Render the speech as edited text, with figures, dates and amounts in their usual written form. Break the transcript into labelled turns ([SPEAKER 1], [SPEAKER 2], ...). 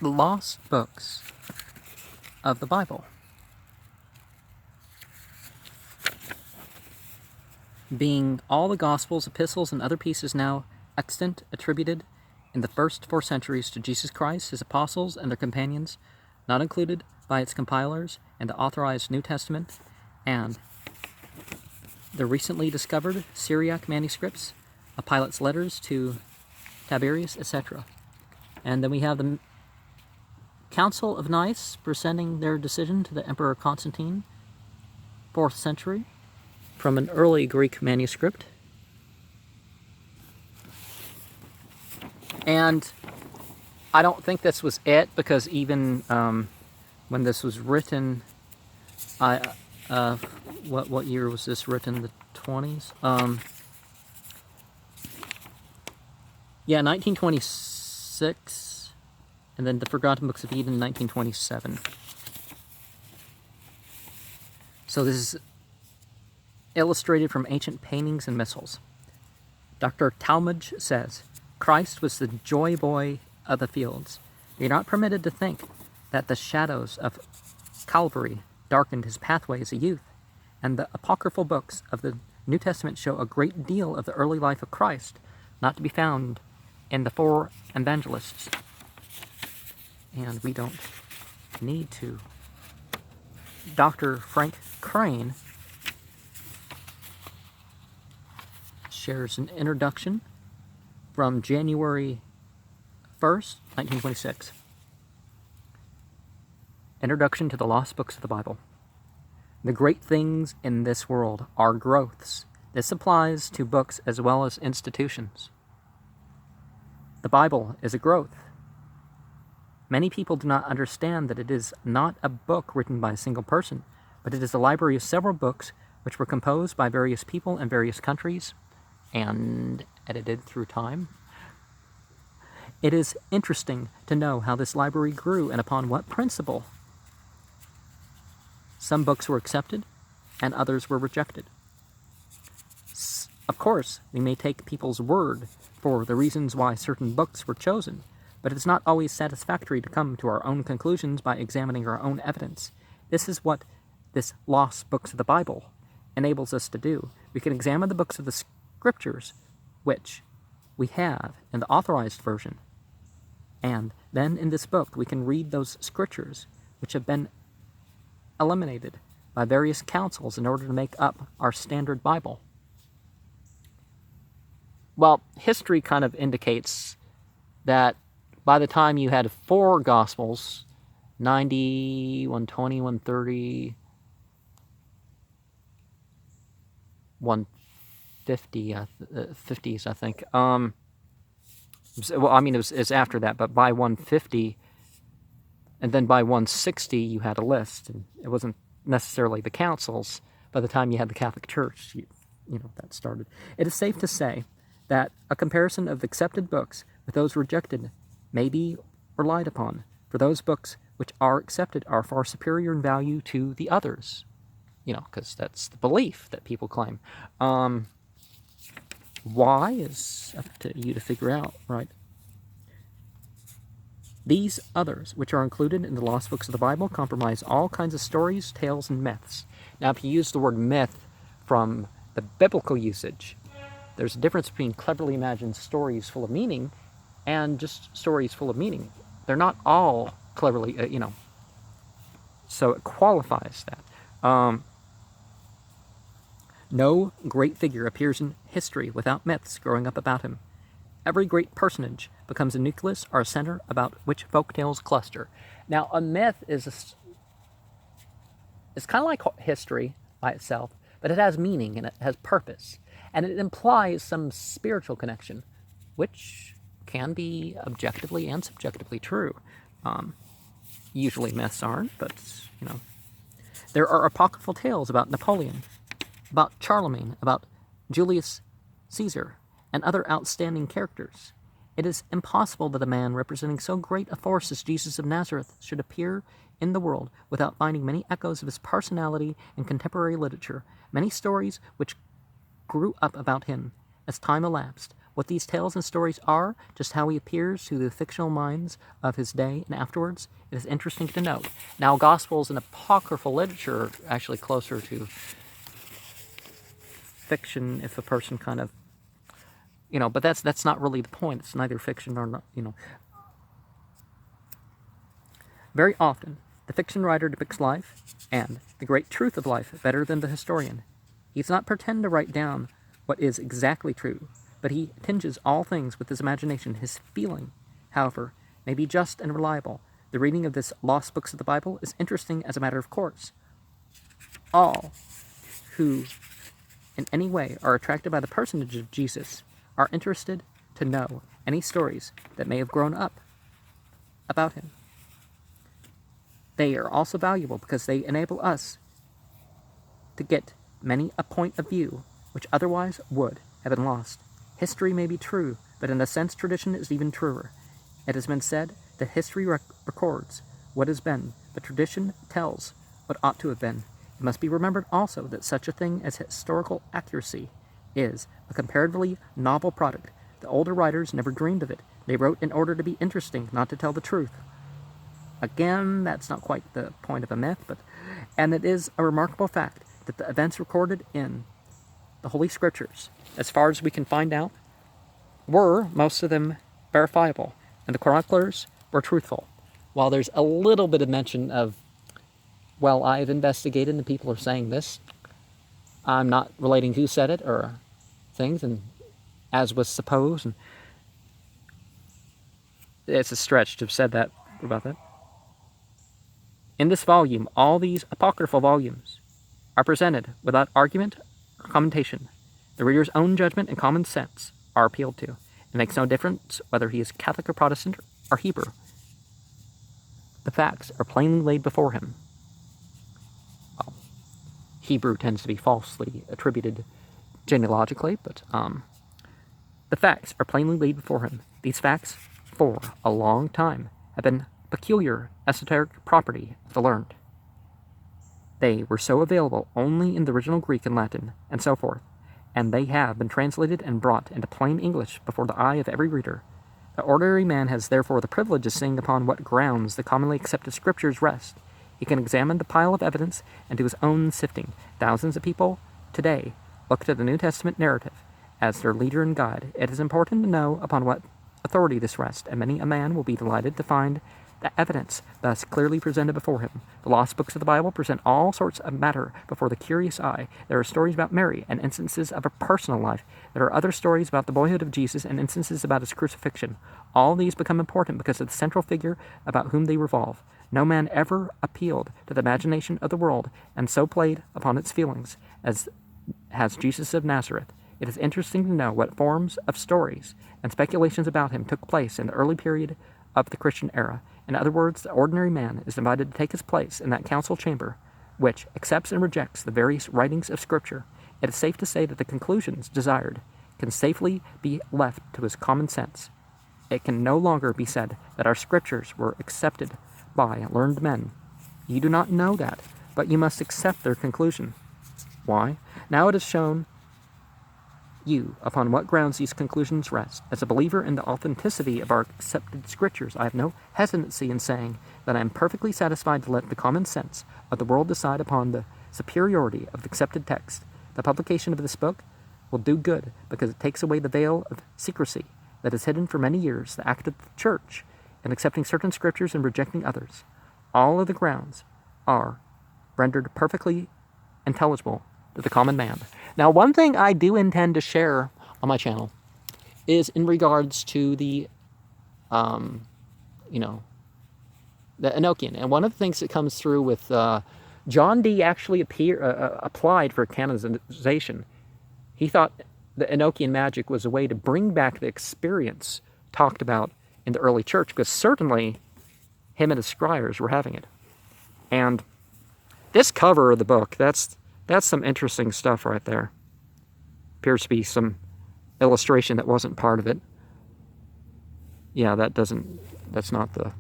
[SPEAKER 1] the lost books of the Bible, being all the Gospels, epistles, and other pieces now extant, attributed in the first 4 centuries to Jesus Christ, his apostles, and their companions, not included by its compilers in the authorized New Testament, and the recently discovered Syriac manuscripts of Pilate's letters to Tiberius, etc. And then we have the Council of Nice presenting their decision to the Emperor Constantine, 4th century, from an early Greek manuscript. And I don't think this was it, because even when this was written, what year was this written? The 20s? Yeah, 1926, and then the Forgotten Books of Eden, 1927. So this is illustrated from ancient paintings and missals. Dr. Talmage says, Christ was the joy boy of the fields. We are not permitted to think that the shadows of Calvary darkened his pathway as a youth, and the apocryphal books of the New Testament show a great deal of the early life of Christ, not to be found in the 4 evangelists. And we don't need to. Dr. Frank Crane shares an introduction from January 1st, 1926. Introduction to the Lost Books of the Bible. The great things in this world are growths. This applies to books as well as institutions. The Bible is a growth. Many people do not understand that it is not a book written by a single person, but it is a library of several books which were composed by various people in various countries and edited through time. It is interesting to know how this library grew and upon what principle. Some books were accepted and others were rejected. Of course, we may take people's word for the reasons why certain books were chosen, but it is not always satisfactory to come to our own conclusions by examining our own evidence. This is what this Lost Books of the Bible enables us to do. We can examine the books of the Scriptures, which we have in the authorized version, and then in this book we can read those Scriptures which have been eliminated by various councils in order to make up our standard Bible. Well, history kind of indicates that by the time you had 4 Gospels, 90, 120, 130, 150, 50s, I think. Well, I mean, it was after that, but by 150, and then by 160, you had a list. And it wasn't necessarily the councils. By the time you had the Catholic Church, you know, that started. It is safe to say that a comparison of accepted books with those rejected may be relied upon, for those books which are accepted are far superior in value to the others. You know, because that's the belief that people claim. Why is up to you to figure out, right? These others, which are included in the Lost Books of the Bible, comprise all kinds of stories, tales, and myths. Now, if you use the word myth from the biblical usage, there's a difference between cleverly imagined stories full of meaning and just stories full of meaning. They're not all cleverly, so it qualifies that. No great figure appears in history without myths growing up about him. Every great personage becomes a nucleus or a center about which folktales cluster. Now, a myth is kind of like history by itself, but it has meaning and it has purpose, and it implies some spiritual connection, which can be objectively and subjectively true. Usually myths aren't, but, you know. There are apocryphal tales about Napoleon, about Charlemagne, about Julius Caesar, and other outstanding characters. It is impossible that a man representing so great a force as Jesus of Nazareth should appear in the world without finding many echoes of his personality in contemporary literature. Many stories which grew up about him as time elapsed What these tales and stories are, just how he appears to the fictional minds of his day and afterwards, it is interesting to note. Now, Gospels and apocryphal literature are actually closer to fiction if a person kind of, but that's not really the point. It's neither fiction nor, Very often, the fiction writer depicts life and the great truth of life better than the historian. He does not pretend to write down what is exactly true, but he tinges all things with his imagination. His feeling, however, may be just and reliable. The reading of this lost books of the Bible is interesting as a matter of course. All who in any way are attracted by the personage of Jesus are interested to know any stories that may have grown up about him. They are also valuable because they enable us to get many a point of view which otherwise would have been lost. History may be true, but in a sense tradition is even truer. It has been said that history records what has been, but tradition tells what ought to have been. It must be remembered also that such a thing as historical accuracy is a comparatively novel product. The older writers never dreamed of it. They wrote in order to be interesting, not to tell the truth. Again, that's not quite the point of a myth, and it is a remarkable fact that the events recorded in the Holy Scriptures, as far as we can find out, were, most of them, verifiable, and the chroniclers were truthful. While there's a little bit of mention of, well, I've investigated and people are saying this, I'm not relating who said it or things, and as was supposed, and it's a stretch to have said that about that. In this volume, all these apocryphal volumes are presented without argument or commentation. The reader's own judgment and common sense are appealed to. It makes no difference whether he is Catholic or Protestant or Hebrew. The facts are plainly laid before him. Well, Hebrew tends to be falsely attributed genealogically, but the facts are plainly laid before him. These facts, for a long time, have been peculiar esoteric property of the learned. They were so available only in the original Greek and Latin, and so forth, and they have been translated and brought into plain English before the eye of every reader. The ordinary man has therefore the privilege of seeing upon what grounds the commonly accepted Scriptures rest. He can examine the pile of evidence and do his own sifting. Thousands of people today look to the New Testament narrative as their leader and guide. It is important to know upon what authority this rests, and many a man will be delighted to find the evidence thus clearly presented before him. The lost books of the Bible present all sorts of matter before the curious eye. There are stories about Mary and instances of her personal life. There are other stories about the boyhood of Jesus and instances about his crucifixion. All these become important because of the central figure about whom they revolve. No man ever appealed to the imagination of the world and so played upon its feelings as has Jesus of Nazareth. It is interesting to know what forms of stories and speculations about him took place in the early period of the Christian era. In other words, the ordinary man is invited to take his place in that council chamber which accepts and rejects the various writings of Scripture. It is safe to say that the conclusions desired can safely be left to his common sense. It can no longer be said that our Scriptures were accepted by learned men. You do not know that, but you must accept their conclusion. Why? Now it is shown you upon what grounds these conclusions rest. As a believer in the authenticity of our accepted Scriptures, I have no hesitancy in saying that I am perfectly satisfied to let the common sense of the world decide upon the superiority of the accepted text. The publication of this book will do good because it takes away the veil of secrecy that has hidden for many years the act of the Church in accepting certain Scriptures and rejecting others. All of the grounds are rendered perfectly intelligible to the common man. Now, one thing I do intend to share on my channel is in regards to the, the Enochian. And one of the things that comes through with John Dee actually applied for canonization. He thought the Enochian magic was a way to bring back the experience talked about in the early church, because certainly him and his scribes were having it. And this cover of the book, that's some interesting stuff right there. Appears to be some illustration that wasn't part of it. Yeah, that's not the